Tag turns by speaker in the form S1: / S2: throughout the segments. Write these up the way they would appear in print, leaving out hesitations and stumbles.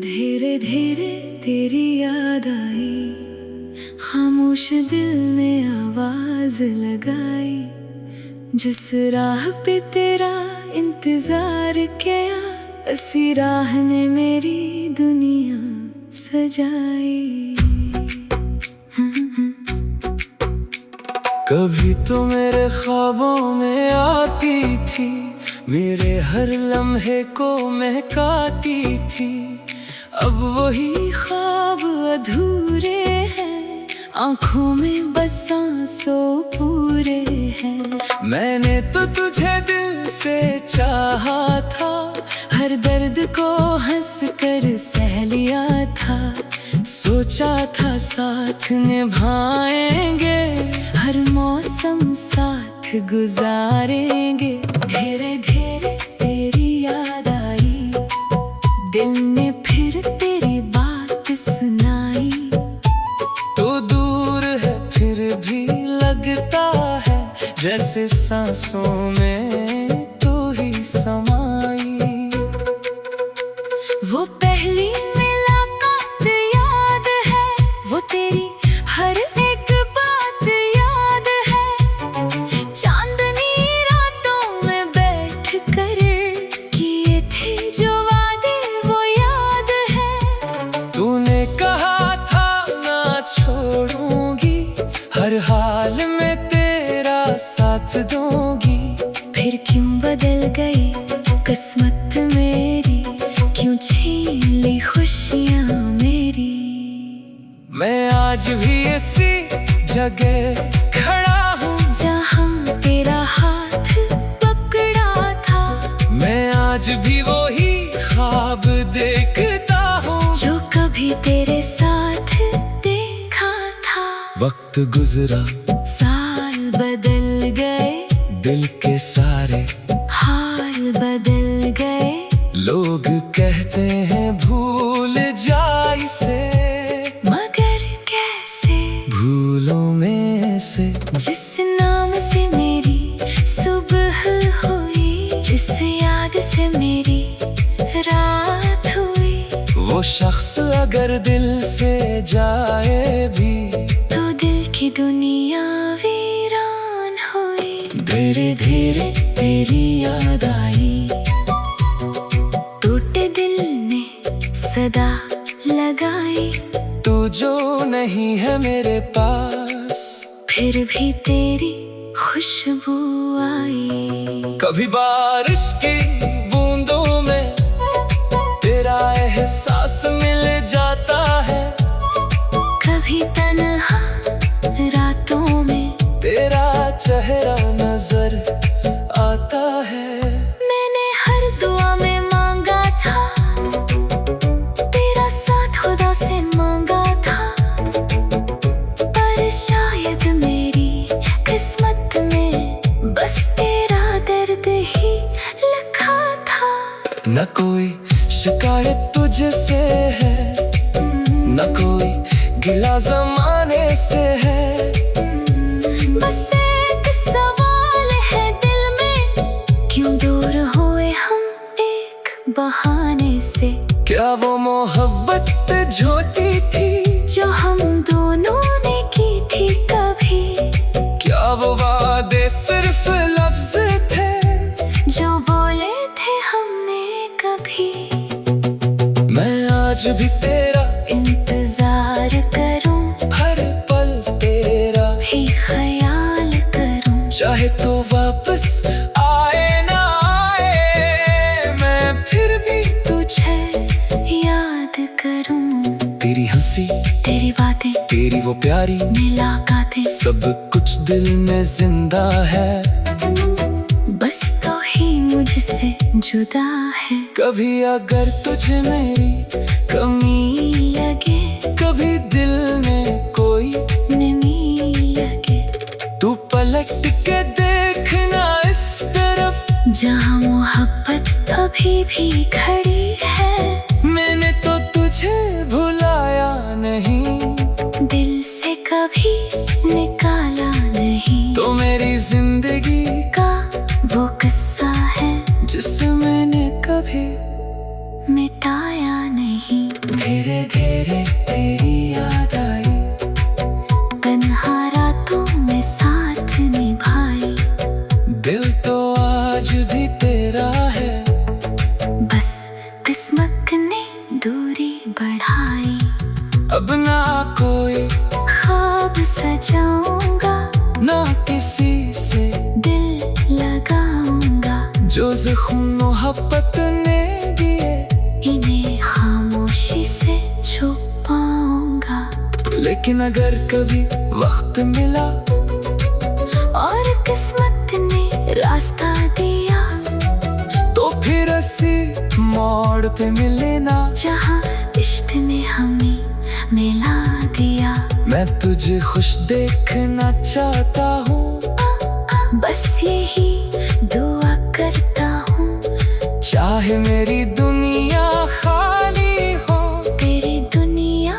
S1: धीरे धीरे तेरी याद आई, खामोश दिल ने आवाज लगाई। जिस राह पे तेरा इंतजार किया, इसी राह ने मेरी दुनिया सजाई।
S2: कभी तो मेरे ख्वाबों में आती थी, मेरे हर लम्हे को महकाती थी।
S1: अब वही ख्वाब अधूरे हैं, आंखों में बस सांसों पूरे हैं।
S2: मैंने तो तुझे दिल से चाहा था,
S1: हर दर्द को हंस कर सह लिया था।
S2: सोचा था साथ निभाएंगे,
S1: हर मौसम साथ गुजारेंगे। धीरे धीरे तेरी याद आई, दिल ने फिर तेरी बात सुनाई।
S2: तो दूर है फिर भी लगता है, जैसे सांसों में तो ही समाई।
S1: वो पहली मुलाकात याद है, वो तेरी हर एक बात याद है। चांदनी रातों में बैठ कर किए थे जो वादे, वो याद है।
S2: तूने कहा था ना छोड़ूंगी, हर हाल में तेरा साथ दूंगी।
S1: फिर क्यों बदल गई किस्मत मेरी, क्यों छीन ली खुशियाँ मेरी।
S2: मैं आज भी इसी जगह खड़ा हूँ,
S1: जहाँ तेरा हाथ पकड़ा था।
S2: मैं आज भी वही ख्वाब देखता हूँ,
S1: जो कभी तेरे साथ देखा था।
S2: वक्त गुजरा,
S1: साल बदल गए,
S2: दिल के सारे
S1: हाल बदल गए।
S2: लोग कहते हैं भूल जा इसे,
S1: मगर कैसे
S2: भूलों में से।
S1: जिस नाम से मेरी सुबह हुई, जिस याद से मेरी रात हुई।
S2: वो शख्स अगर दिल से जाए भी,
S1: तो दिल की दुनिया वीरान हुई।
S2: धीरे धीरे तेरी याद आई,
S1: टूटे दिल ने सदा लगाई।
S2: तू जो नहीं है मेरे पास,
S1: फिर भी तेरी खुशबू आई।
S2: कभी बारिश की बूंदों में तेरा एहसास मिल जाता है।
S1: कभी तन्हा रातों में
S2: तेरा चेहरा नजर आता है।
S1: मैंने हर दुआ में मांगा था, तेरा साथ खुदा से मांगा था। पर शायद मेरी किस्मत में बस तेरा दर्द ही लिखा था।
S2: न कोई शिकायत तुझसे है, न कोई गिला जमाने से है।
S1: बस एक सवाल है दिल में, क्यों दूर हुए हम एक बहाने से।
S2: क्या वो मोहब्बत झूठी थी,
S1: जो हम दोनों ने की थी कभी।
S2: क्या वो वादे सिर्फ लफ्ज थे,
S1: जो बोले थे हमने कभी।
S2: मैं आज भी तेरा
S1: इंतजार करूं,
S2: हर पल तेरा
S1: ही ख्याल करूं।
S2: चाहे तो वापस आए ना आए, मैं फिर भी
S1: तुझे याद करूं।
S2: तेरी हंसी,
S1: तेरी बातें,
S2: तेरी वो प्यारी
S1: मुलाकातें,
S2: सब कुछ दिल में जिंदा है।
S1: बस तो ही मुझसे जुदा है।
S2: कभी अगर तुझे मेरी
S1: कमी लगे,
S2: कभी दिल में कोई
S1: नमी लगे,
S2: तू पलट के देखना इस तरफ,
S1: जहाँ मोहब्बत अभी भी खड़ी है।
S2: मैंने तो तुझे भुलाया नहीं,
S1: दिल से कभी निकाला नहीं।
S2: तो मेरी जिंदगी
S1: का वो किस्सा है,
S2: जिसे मैंने कभी
S1: मिटाया नहीं।
S2: धीरे धीरे तेरी याद आई,
S1: तन्हा रातों में साथ निभाए,
S2: दिल तो आज भी तेरा है,
S1: बस किस्मत ने दूरी बढ़ाई।
S2: अब ना कोई
S1: ख्वाब सजाऊंगा,
S2: ना किसी से
S1: दिल लगाऊंगा,
S2: जो ज़ख्म मोहब्बत ने दिए
S1: इन्हें खामोशी से छुपाऊंगा।
S2: लेकिन अगर कभी वक्त मिला
S1: और किस्मत ने रास्ता दिया,
S2: तो फिर ऐसी मोड़ पे मिलना,
S1: जहाँ इश्क ने हमें मिला दिया।
S2: मैं तुझे खुश देखना चाहता हूँ,
S1: बस यही दुआ करता हूँ,
S2: चाहे मेरी दुनिया खाली हो,
S1: तेरी दुनिया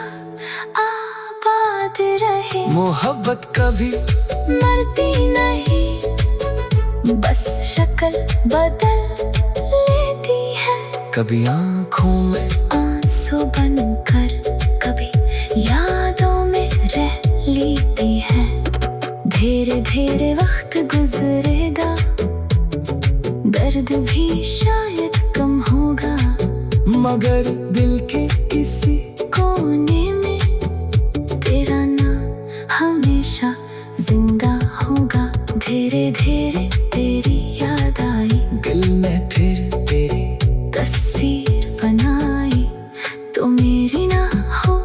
S1: आबाद रहे।
S2: मोहब्बत कभी
S1: मरती नहीं, बस शक्ल बदल लेती है,
S2: कभी आँखों में
S1: आंसू बनकर, कभी यादों में रह लेती है। धीरे धीरे वक्त गुजरेगा, दर्द भी शायद कम होगा,
S2: मगर दिल के किसी
S1: कोने में तेरा नाम हमेशा जिंदा होगा। धीरे धीरे तेरी याद आई,
S2: दिल में फिर तेरी
S1: तस्वीर बनाई, तो मेरी ना हो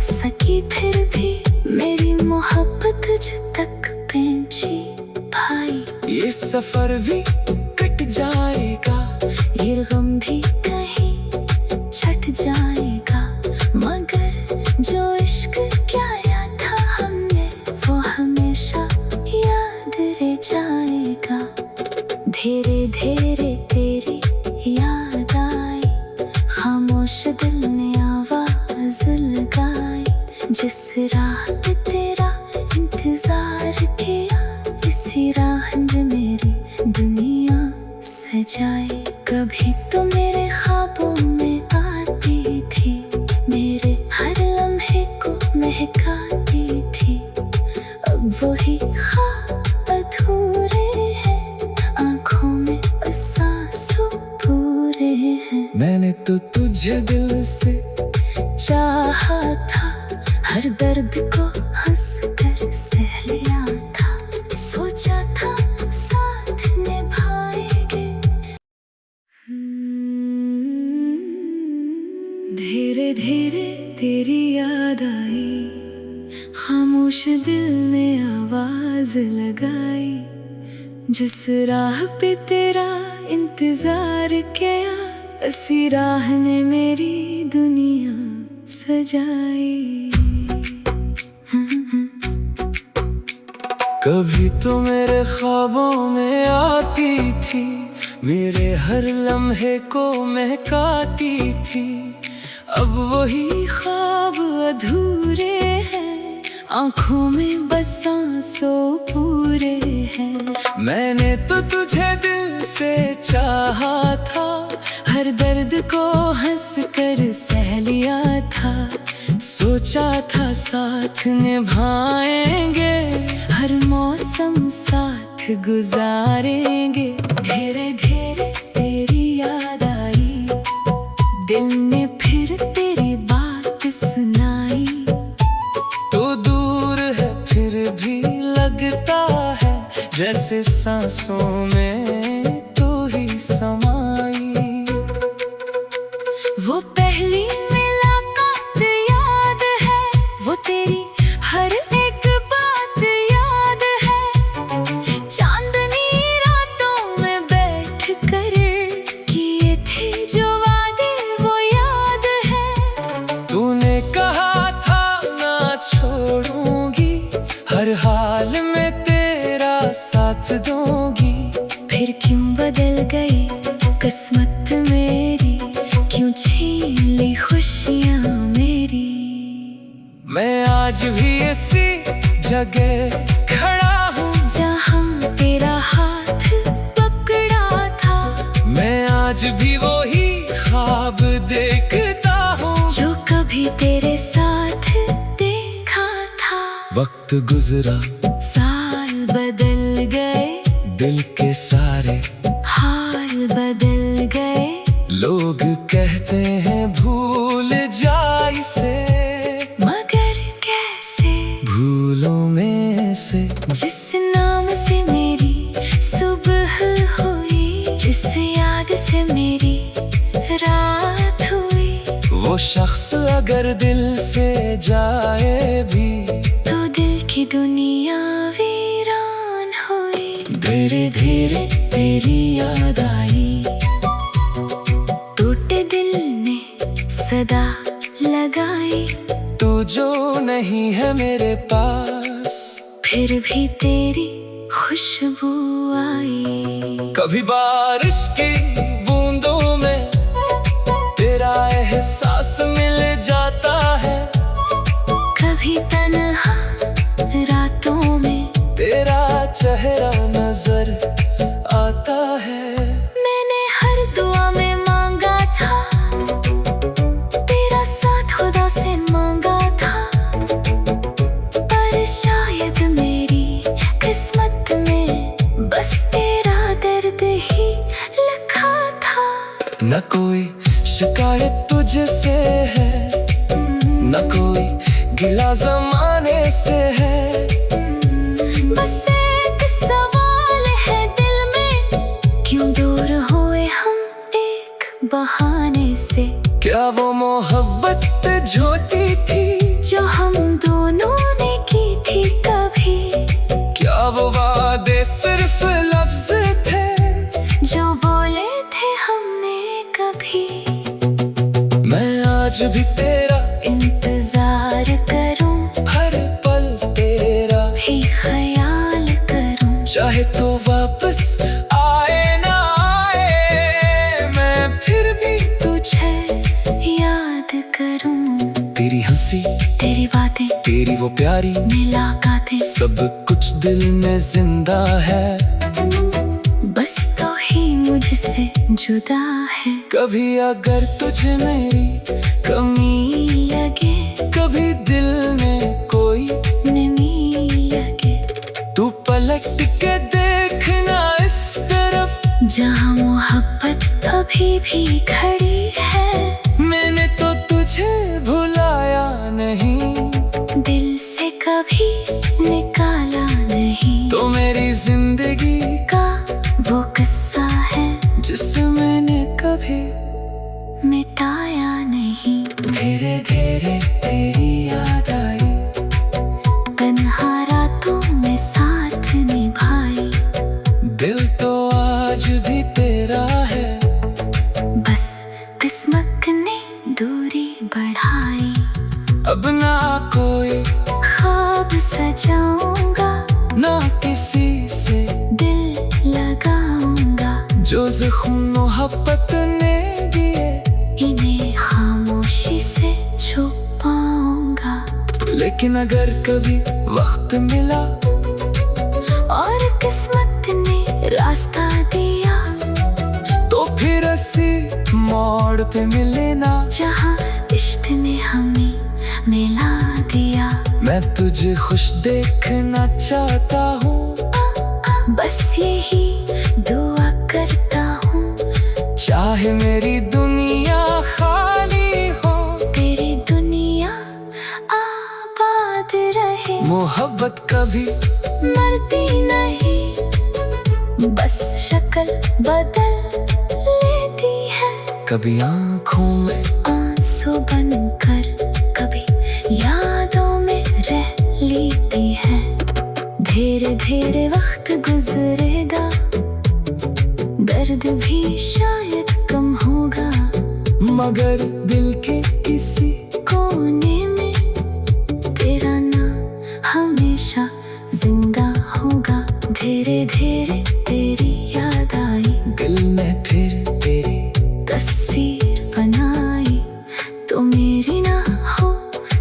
S1: सकी फिर भी मेरी मोहब्बत तुझ तक पहुंची भाई।
S2: ये सफर भी कट जाएगा,
S1: ये गम भी कहीं छट जाएगा, मगर जो इश्क किया था हमने वो हमेशा याद रह जाएगा। धीरे धीरे तेरी याद आई, खामोश दिल ने आवाज लगाई, जिस राह पे तेरा इंतजार किया, इसी राह में मेरी दुनिया सजाए। कभी तो मेरे ख्वाबों में आती थी, मेरे हर लम्हे को महकाती थी, अब वही ख्वाब अधूरे हैं, आँखों में बस आंसू पूरे हैं।
S2: मैंने तो तुझे दिल से
S1: चाहा था, हर दर्द को हंस कर सह लिया था, सोचा था साथ निभाएंगे। धीरे धीरे तेरी याद आई, खामोश दिल ने आवाज लगाई, जिस राह पे तेरा इंतजार किया, इसी राह ने मेरी दुनिया सजाई।
S2: कभी तो मेरे ख्वाबों में आती थी, मेरे हर लम्हे को महकाती थी, अब वही
S1: ख्वाब अधूरे हैं, आँखों में बस आंसू पूरे हैं।
S2: मैंने तो तुझे दिल से चाहा था,
S1: हर दर्द को हंस कर सह लिया था,
S2: सोचा था साथ निभाएंगे,
S1: हर मौसम साथ गुजारेंगे। धीरे धीरे तेरी याद आई, दिल ने फिर तेरी बात सुनाई,
S2: तो दूर है फिर भी लगता है, जैसे सांसों में तो ही समाई।
S1: वो पहली मुलाकात याद है, वो तेरी हर एक बात याद है, चांदनी रातों में बैठ कर किए थे जो वादे वो याद है।
S2: तूने कहा था ना छोड़ूंगी, हर हाल में तेरा साथ दूंगी,
S1: फिर क्यों बदल गई किस्मत मेरी, क्यों छीन ली खुशियाँ मेरी।
S2: मैं आज भी इसी जगह खड़ा हूँ,
S1: जहाँ तेरा हाथ पकड़ा था,
S2: मैं आज भी वही ख्वाब देखता हूँ,
S1: जो भी तेरे साथ देखा था।
S2: वक्त गुजरा,
S1: साल बदल गए,
S2: दिल के सारे
S1: हाल बदल गए।
S2: लोग कहते हैं भूल जा इसे,
S1: मगर कैसे
S2: भूलों में से
S1: जिस नाम से मेरी सुबह हुई, जिस याद से मेरी रात हुई।
S2: वो शख्स अगर दिल से जाए भी
S1: तो दिल की दुनिया वीरान हुई।
S2: धीरे धीरे तेरी याद आई,
S1: टूटे दिल ने सदा लगाई।
S2: तू जो नहीं है मेरे पास,
S1: फिर भी तेरी खुशबू आई।
S2: कभी बारिश की बूंदों में तेरा एहसास मिल जाता है,
S1: कभी तन्हा रातों में
S2: तेरा चेहरा नजर आता है।
S1: मैंने हर दुआ में मांगा था, तेरा साथ खुदा से मांगा था। पर शायद मेरी किस्मत में बस तेरा दर्द ही लिखा था।
S2: न कोई शिकायत तुझसे है, न कोई गिला जमाने से है।
S1: बस एक सवाल है दिल में, क्यों दूर हुए हम एक बहाने से।
S2: क्या वो मोहब्बत झूठी थी
S1: जो हम दोनों ने की थी कभी,
S2: क्या वो वादे सिर्फ लफ्ज थे
S1: जो बोले थे हमने कभी।
S2: मैं आज भी तेरा
S1: इंतजार करूं,
S2: हर पल तेरा
S1: ही ख्याल करूं।
S2: चाहे तो वापस आए ना आए, मैं फिर भी
S1: तुझे याद करूं।
S2: तेरी हंसी,
S1: तेरी बातें,
S2: तेरी वो प्यारी
S1: मुलाकातें,
S2: सब कुछ दिल में जिंदा है।
S1: बस तो ही मुझसे जुदा है।
S2: कभी अगर तुझे मेरी
S1: कमी लगे,
S2: कभी दिल में कोई
S1: नमी लगे,
S2: तू पलट के देखना इस तरफ
S1: जहाँ मोहब्बत अभी भी खड़ी है।
S2: मैंने तो तुझे भुलाया नहीं,
S1: दिल से कभी निकाला नहीं।
S2: तो मेरी जिंदगी
S1: का वो किस्सा है
S2: जिसे मैंने कभी
S1: मिटाया नहीं।
S2: धीरे धीरे तेरी याद आई,
S1: तन्हा रातों में साथ निभाई।
S2: दिल तो आज भी तेरा है,
S1: बस किस्मत ने दूरी बढ़ाई।
S2: अब ना कोई
S1: ख्वाब सजाऊंगा,
S2: ना किसी से
S1: दिल लगाऊंगा।
S2: जो ज़ख्म मोहब्बत ने दिए
S1: इन्हें खामोशी से छुपाऊंगा।
S2: लेकिन अगर कभी वक्त मिला
S1: और किस्मत ने रास्ता दिया,
S2: तो फिर ऐसी मोड़ पे मिले ना,
S1: जहाँ इश्क ने हमें मिला दिया।
S2: मैं तुझे खुश देखना चाहता हूँ,
S1: बस यही दुआ करता हूँ।
S2: चाहे मेरी दुनिया खाली हो,
S1: तेरी दुनिया आबाद रहे।
S2: मोहब्बत कभी
S1: मरती नहीं, बस शक्ल बदल लेती है।
S2: कभी आँखों में
S1: आंसू बनकर, कभी यादों में रह लेती है। धीरे धीरे वक्त गुजरेगा, दर्द भी शायद कम होगा,
S2: मगर दिल के किसी
S1: कोने में तेरा नाम हमेशा जिंदा होगा। धीरे धीरे तेरी याद आई,
S2: दिल में फिर तेरी
S1: तस्वीर बनाई। तो मेरी ना हो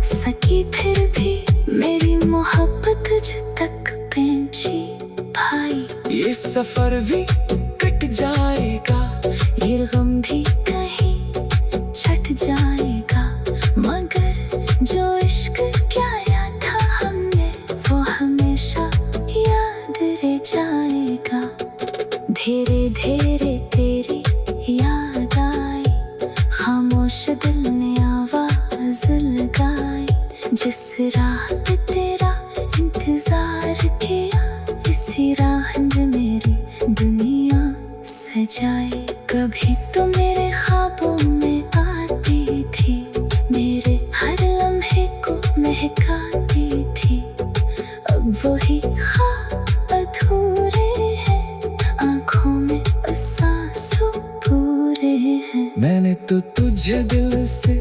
S1: सकी, फिर भी मेरी मोहब्बत तुझ तक पहुंची भाई।
S2: ये सफर भी कट जाएगा,
S1: ये गम भी कहीं छट जाएगा, मगर भी तो मेरे ख्वाबों में आती थी, मेरे हर लम्हे को महकाती थी। अब वही ख्वाब अधूरे हैं, आँखों में बस आंसू पूरे हैं।
S2: मैंने तो तुझे दिल से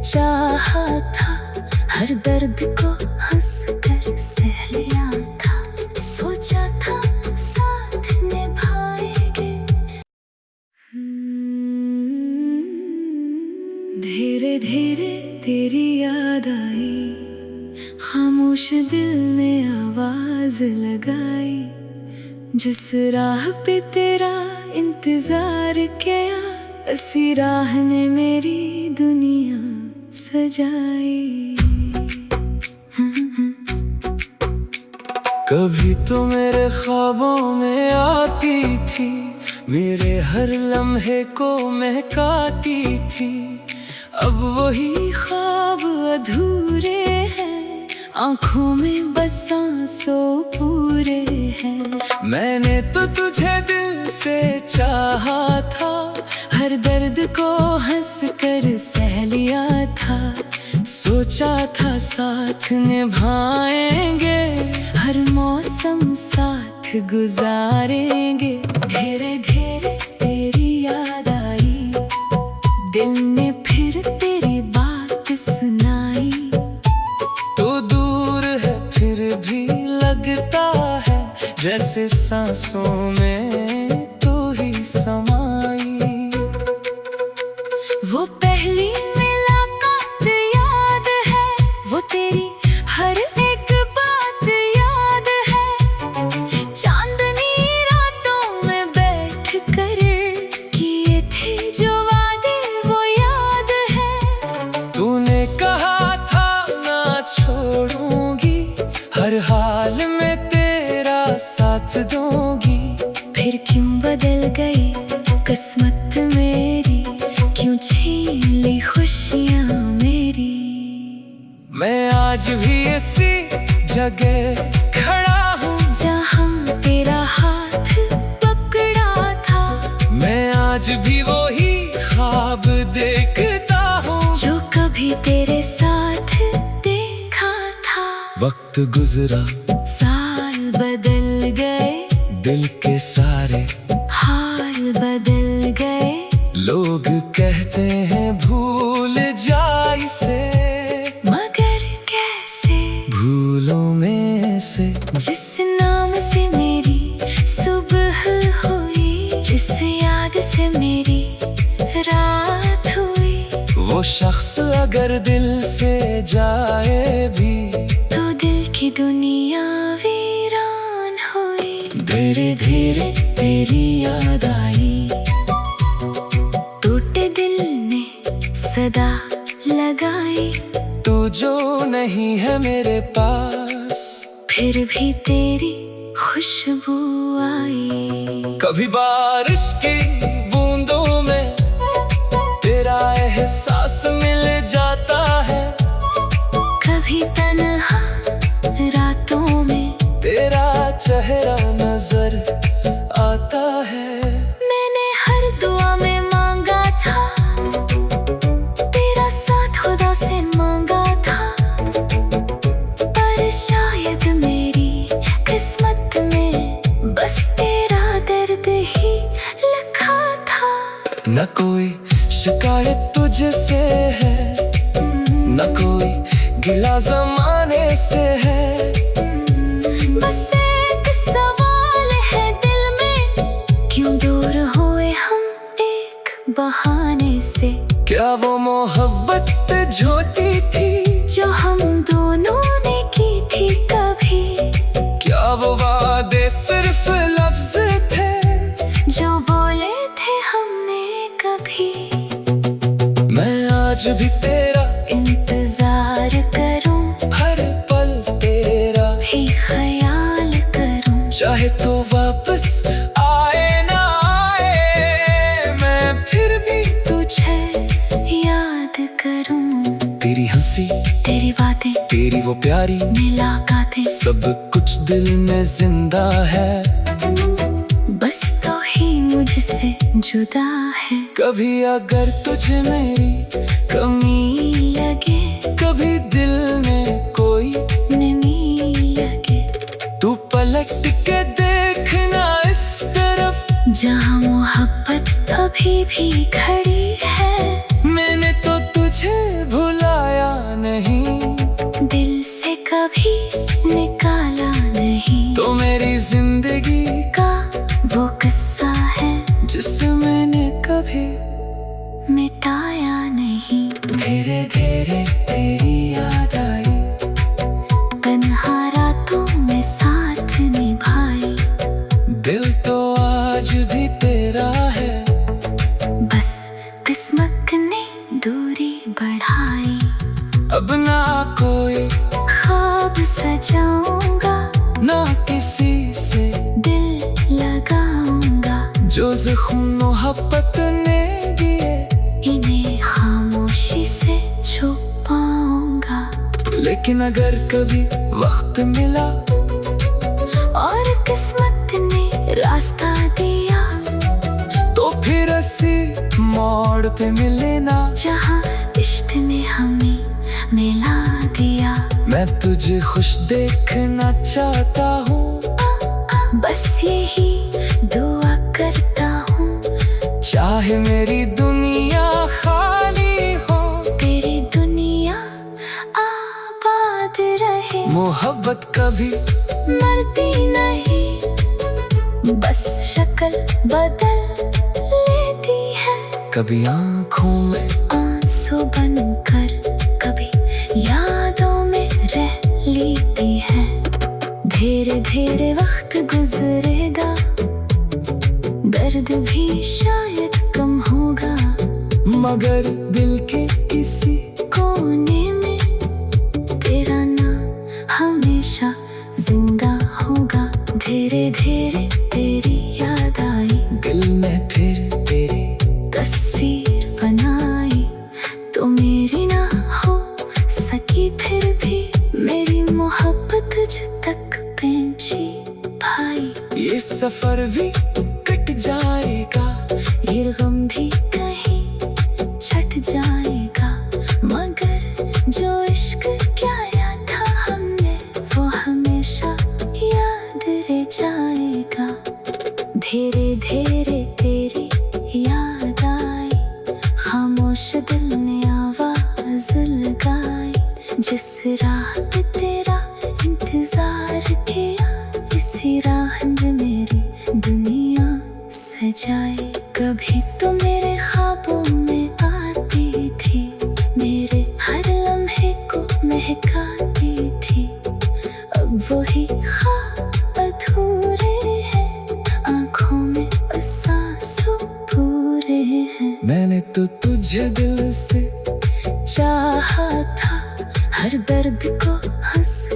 S1: चाहा था, हर दर्द को हंस कर सह लिया था, सोचा था साथ निभाएंगे। धीरे धीरे तेरी याद आई, खामोश दिल ने आवाज लगाई। जिस राह पे तेरा इंतजार किया, इसी राह ने मेरी दुनिया सजाई।
S2: कभी तो मेरे ख्वाबों में आती थी, मेरे हर लम्हे को महकाती थी। अब वही
S1: ख्वाब अधूरे हैं, आँखों में बस आंसू पूरे हैं।
S2: मैंने तो तुझे दिल से चाहा था,
S1: हर दर्द को हंस कर सह लिया था,
S2: सोचा था साथ निभाएंगे,
S1: हर मौसम साथ गुजारेंगे। धीरे धीरे तेरी याद आई, दिल ने फिर तेरी बात सुनाई।
S2: तो दूर है फिर भी लगता है, जैसे सांसों में तो ही समाई।
S1: वो पहली मुलाकात याद है, वो तेरी हर एक बात याद है। चांदनी रातों में बैठ कर किए थे जो वादे, वो याद है।
S2: तूने कहा था ना छोड़ूंगी, हर हाल में तेरा साथ दूंगी।
S1: फिर क्यों बदल गई किस्मत मेरी, क्यों छीन ली खुशियाँ मेरी।
S2: मैं आज भी इसी जगह खड़ा हूँ,
S1: जहाँ तेरा हाथ पकड़ा था।
S2: मैं आज भी वही ख्वाब देखता हूँ,
S1: जो कभी तेरे साथ देखा था।
S2: वक्त गुजरा,
S1: साल बदल गए,
S2: दिल के सारे
S1: हाल बदल गए।
S2: लोग कहते हैं भूल जा इसे,
S1: मगर कैसे
S2: भूलों में से।
S1: जिस नाम से मेरी सुबह हुई, जिस याद से मेरी रात हुई।
S2: वो शख्स अगर दिल से जाए भी,
S1: तो दिल की दुनिया वीरान हुई।
S2: धीरे धीरे तेरी याद आई,
S1: टूटे दिल ने सदा लगाई।
S2: तू जो नहीं है मेरे पास,
S1: फिर भी तेरी खुशबू आई।
S2: कभी बारिश की बूंदों में तेरा एहसास मिल जाता है,
S1: कभी तन्हा रातों में
S2: तेरा चेहरा नजर आता है।
S1: मैंने हर दुआ में मांगा था, तेरा साथ खुदा से मांगा था। पर शायद मेरी किस्मत में बस तेरा दर्द ही लिखा था।
S2: न कोई शिकायत तुझसे है, न कोई गिला जमाने से है।
S1: बस एक सवाल है दिल में, क्यों दूर हुए हम एक बहाने से।
S2: क्या वो मोहब्बत झूठी थी,
S1: जो हम दोनों ने की थी कभी।
S2: क्या वो वादे सिर्फ लफ्ज थे,
S1: जो बोले थे हमने कभी।
S2: मैं आज भी तेरा
S1: इंतजार करूं,
S2: हर पल तेरा
S1: ही ख्याल करूं।
S2: चाहे तो वापस आए ना आए, मैं फिर भी
S1: तुझे याद करूं।
S2: तेरी हंसी,
S1: तेरी बातें,
S2: तेरी वो प्यारी
S1: मुलाकातें,
S2: सब कुछ दिल में जिंदा है।
S1: बस तो ही मुझसे जुदा है।
S2: कभी अगर तुझे मेरी
S1: कमी लगे,
S2: कभी दिल में कोई
S1: नमी लगे,
S2: तू पलट के देखना इस तरफ
S1: जहाँ मोहब्बत अभी भी खड़ी है।
S2: मैंने तो तुझे भुलाया नहीं,
S1: दिल से कभी निकाला नहीं।
S2: तो मेरी जिंदगी
S1: का वो किस्सा है
S2: जिसे मैंने कभी
S1: मिटाया नहीं।
S2: धीरे धीरे तेरी याद आई,
S1: तन्हा रातों में साथ निभाई।
S2: दिल तो आज भी तेरा है,
S1: बस किस्मत ने दूरी बढ़ाई।
S2: अब ना कोई
S1: ख्वाब सजाऊंगा,
S2: ना किसी से
S1: दिल लगाऊंगा।
S2: जो ज़ख्म मोहब्बत ने दिए
S1: इन्हें खामोशी से छुपाऊंगा।
S2: लेकिन अगर कभी वक्त मिला
S1: और किस्मत ने रास्ता दिया,
S2: तो फिर ऐसी मोड़ पे मिलना
S1: जहाँ इश्क ने हमें मिला दिया।
S2: मैं तुझे खुश देखना चाहता हूँ,
S1: बस यही दुआ करता हूँ।
S2: चाहे मेरी दुनिया खाली हो,
S1: तेरी दुनिया आबाद रहे।
S2: मोहब्बत कभी
S1: मरती नहीं, बस शक्ल बदल लेती है।
S2: कभी आँखों में
S1: आंसू बनकर, कभी यादों में रह लेती है। धीरे धीरे वक्त गुजरेगा, दर्द भी शायद कम होगा,
S2: मगर दिल के किसी
S1: कोने में तेरा नाम हमेशा जिंदा होगा। धीरे धीरे तेरी याद आई,
S2: दिल में फिर तेरी
S1: तस्वीर बनाई। तो मेरी ना हो सकी फिर भी मेरी मोहब्बत तुझ तक पहुंची भाई।
S2: ये सफर भी कट जाएगा,
S1: ये गम भी कहीं छट जाएगा, मगर जो इश्क किया था हमने वो हमेशा याद रह जाएगा। धीरे धीरे तेरी याद आई, खामोश दिल ने आवाज लगाई। जिस राह पे तेरा इंतजार किया, इसी राह में मेरी दुनिया सजाई। कभी तो मेरे ख्वाबों में आती थी, मेरे हर लम्हे को महकाती थी। अब वही ख्वाब अधूरे हैं, आंखों में बस आंसू पूरे हैं।
S2: मैंने तो तुझे दिल से
S1: चाहा था, हर दर्द को हंस